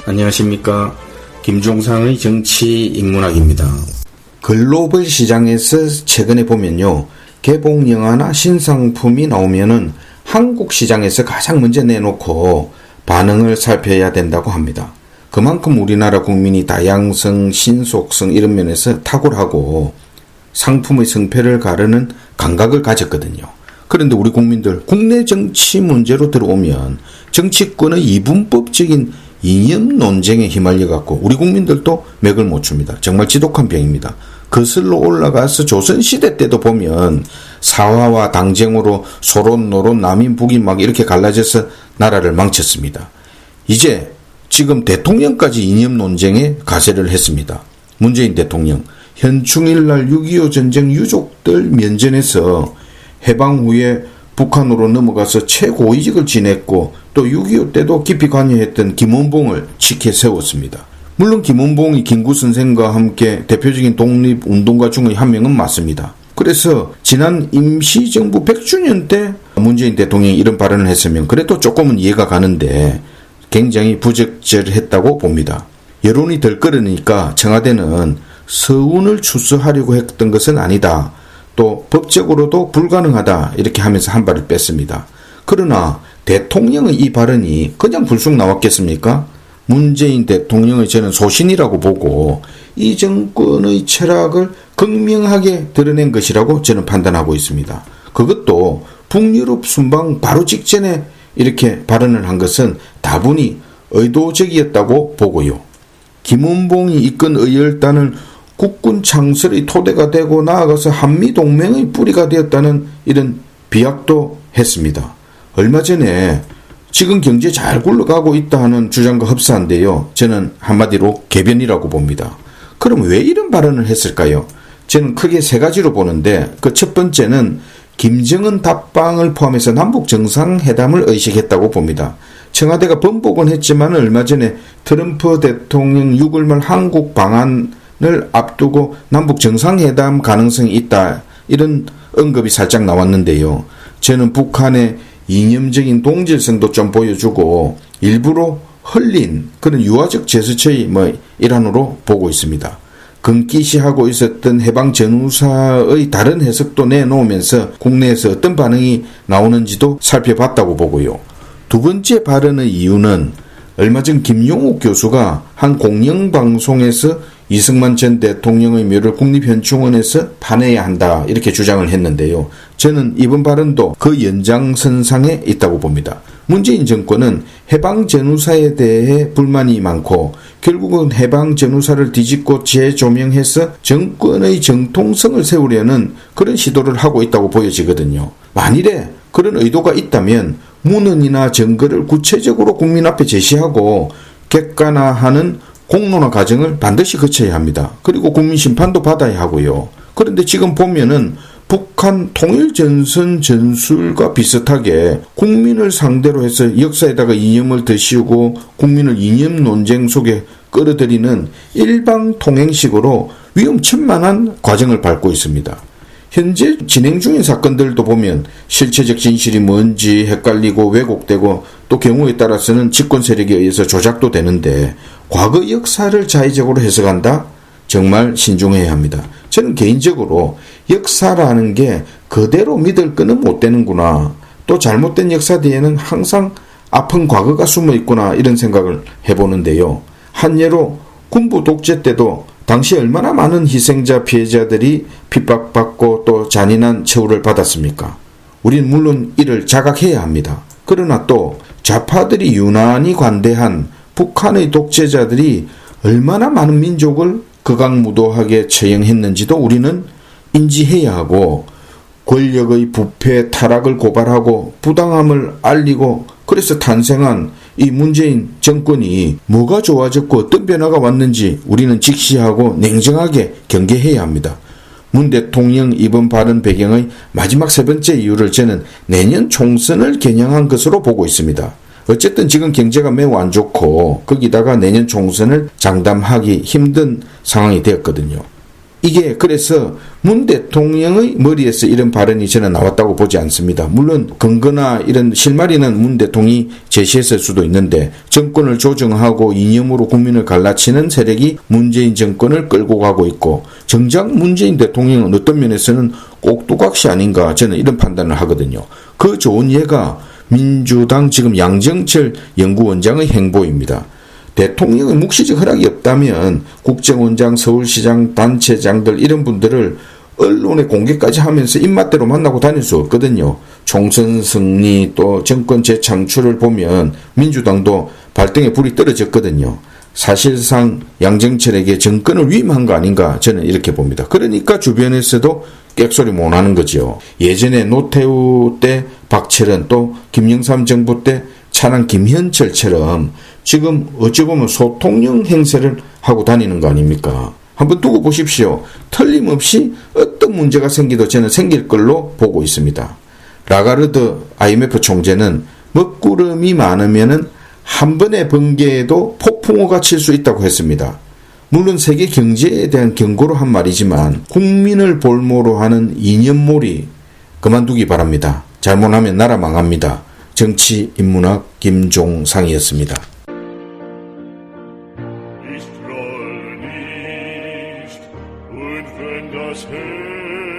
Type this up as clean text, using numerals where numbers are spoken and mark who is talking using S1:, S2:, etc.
S1: 안녕하십니까. 김종상의 정치인문학입니다. 글로벌 시장에서 최근에 보면요, 개봉 영화나 신상품이 나오면은 한국 시장에서 가장 먼저 내놓고 반응을 살펴야 된다고 합니다. 그만큼 우리나라 국민이 다양성, 신속성 이런 면에서 탁월하고 상품의 성패를 가르는 감각을 가졌거든요. 그런데 우리 국민들 국내 정치 문제로 들어오면 정치권의 이분법적인 이념 논쟁에 휘말려갖고 우리 국민들도 맥을 못 춥니다. 정말 지독한 병입니다. 거슬러 올라가서 조선시대 때도 보면 사화와 당쟁으로 소론, 노론, 남인, 북인 막 이렇게 갈라져서 나라를 망쳤습니다. 이제 지금 대통령까지 이념 논쟁에 가세를 했습니다. 문재인 대통령, 현충일날 6.25 전쟁 유족들 면전에서 해방 후에 북한으로 넘어가서 최고위직을 지냈고 또 6.25 때도 깊이 관여했던 김원봉을 직해 세웠습니다. 물론 김원봉이 김구 선생과 함께 대표적인 독립운동가 중의 한 명은 맞습니다. 그래서 지난 임시정부 100주년 때 문재인 대통령이 이런 발언을 했으면 그래도 조금은 이해가 가는데 굉장히 부적절했다고 봅니다. 여론이 덜끓으니까 청와대는 서운을 출소하려고 했던 것은 아니다. 또 법적으로도 불가능하다 이렇게 하면서 한 발을 뺐습니다. 그러나 대통령의 이 발언이 그냥 불쑥 나왔겠습니까? 문재인 대통령의 저는 소신이라고 보고 이 정권의 철학을 극명하게 드러낸 것이라고 저는 판단하고 있습니다. 그것도 북유럽 순방 바로 직전에 이렇게 발언을 한 것은 다분히 의도적이었다고 보고요. 김원봉이 이끈 의열단을 국군 창설의 토대가 되고 나아가서 한미동맹의 뿌리가 되었다는 이런 비약도 했습니다. 얼마 전에 지금 경제 잘 굴러가고 있다 하는 주장과 흡사한데요. 저는 한마디로 개변이라고 봅니다. 그럼 왜 이런 발언을 했을까요? 저는 크게 세 가지로 보는데 그 첫 번째는 김정은 답방을 포함해서 남북 정상회담을 의식했다고 봅니다. 청와대가 번복은 했지만 얼마 전에 트럼프 대통령 6월 말 한국 방한을 앞두고 남북 정상회담 가능성이 있다 이런 언급이 살짝 나왔는데요. 저는 북한의 이념적인 동질성도 좀 보여주고 일부러 흘린 그런 유화적 제스처의 일환으로 보고 있습니다. 금기시하고 있었던 해방 전후사의 다른 해석도 내놓으면서 국내에서 어떤 반응이 나오는지도 살펴봤다고 보고요. 두 번째 발언의 이유는 얼마 전 김용욱 교수가 한 공영방송에서 이승만 전 대통령의 묘를 국립현충원에서 파내야 한다 이렇게 주장을 했는데요. 저는 이번 발언도 그 연장선상에 있다고 봅니다. 문재인 정권은 해방전후사에 대해 불만이 많고 결국은 해방전후사를 뒤집고 재조명해서 정권의 정통성을 세우려는 그런 시도를 하고 있다고 보여지거든요. 만일에 그런 의도가 있다면 문헌이나 증거를 구체적으로 국민 앞에 제시하고 객관화하는 공론화 과정을 반드시 거쳐야 합니다. 그리고 국민 심판도 받아야 하고요. 그런데 지금 보면은 북한 통일전선 전술과 비슷하게 국민을 상대로 해서 역사에다가 이념을 덧씌우고 국민을 이념 논쟁 속에 끌어들이는 일방통행식으로 위험천만한 과정을 밟고 있습니다. 현재 진행 중인 사건들도 보면 실체적 진실이 뭔지 헷갈리고 왜곡되고 또 경우에 따라서는 집권 세력에 의해서 조작도 되는데 과거 역사를 자의적으로 해석한다? 정말 신중해야 합니다. 저는 개인적으로 역사라는 게 그대로 믿을 끄는 못 되는구나. 또 잘못된 역사 뒤에는 항상 아픈 과거가 숨어 있구나 이런 생각을 해보는데요. 한 예로 군부 독재 때도 당시 얼마나 많은 희생자 피해자들이 핍박받고 또 잔인한 처우를 받았습니까? 우린 물론 이를 자각해야 합니다. 그러나 또 좌파들이 유난히 관대한 북한의 독재자들이 얼마나 많은 민족을 극악무도하게 처형했는지도 우리는 인지해야 하고 권력의 부패 타락을 고발하고 부당함을 알리고 그래서 탄생한 이 문재인 정권이 뭐가 좋아졌고 어떤 변화가 왔는지 우리는 직시하고 냉정하게 경계해야 합니다. 문 대통령 이번 발언 배경의 마지막 세 번째 이유를 저는 내년 총선을 겨냥한 것으로 보고 있습니다. 어쨌든 지금 경제가 매우 안 좋고 거기다가 내년 총선을 장담하기 힘든 상황이 되었거든요. 이게 그래서 문 대통령의 머리에서 이런 발언이 저는 나왔다고 보지 않습니다. 물론 근거나 이런 실마리는 문 대통령이 제시했을 수도 있는데 정권을 조정하고 이념으로 국민을 갈라치는 세력이 문재인 정권을 끌고 가고 있고 정작 문재인 대통령은 어떤 면에서는 꼭두각시 아닌가 저는 이런 판단을 하거든요. 그 좋은 예가 민주당 지금 양정철 연구원장의 행보입니다. 대통령의 묵시적 허락이 없다면 국정원장, 서울시장, 단체장들 이런 분들을 언론에 공개까지 하면서 입맛대로 만나고 다닐 수 없거든요. 총선 승리 또 정권 재창출을 보면 민주당도 발등에 불이 떨어졌거든요. 사실상 양정철에게 정권을 위임한 거 아닌가 저는 이렇게 봅니다. 그러니까 주변에서도 객소리 못 하는 거죠. 예전에 노태우 때 박철원 또 김영삼 정부 때 차남 김현철처럼 지금 어찌 보면 소통령 행세를 하고 다니는 거 아닙니까? 한번 두고 보십시오. 틀림없이 어떤 문제가 생기도 저는 생길 걸로 보고 있습니다. 라가르드 IMF 총재는 먹구름이 많으면은 한 번의 번개에도 폭풍우가 칠 수 있다고 했습니다. 물론 세계 경제에 대한 경고로 한 말이지만 국민을 볼모로 하는 이념몰이 그만두기 바랍니다. 잘못하면 나라 망합니다. 정치 인문학 김종상이었습니다.
S2: Ich troll nicht, und wenn das Herz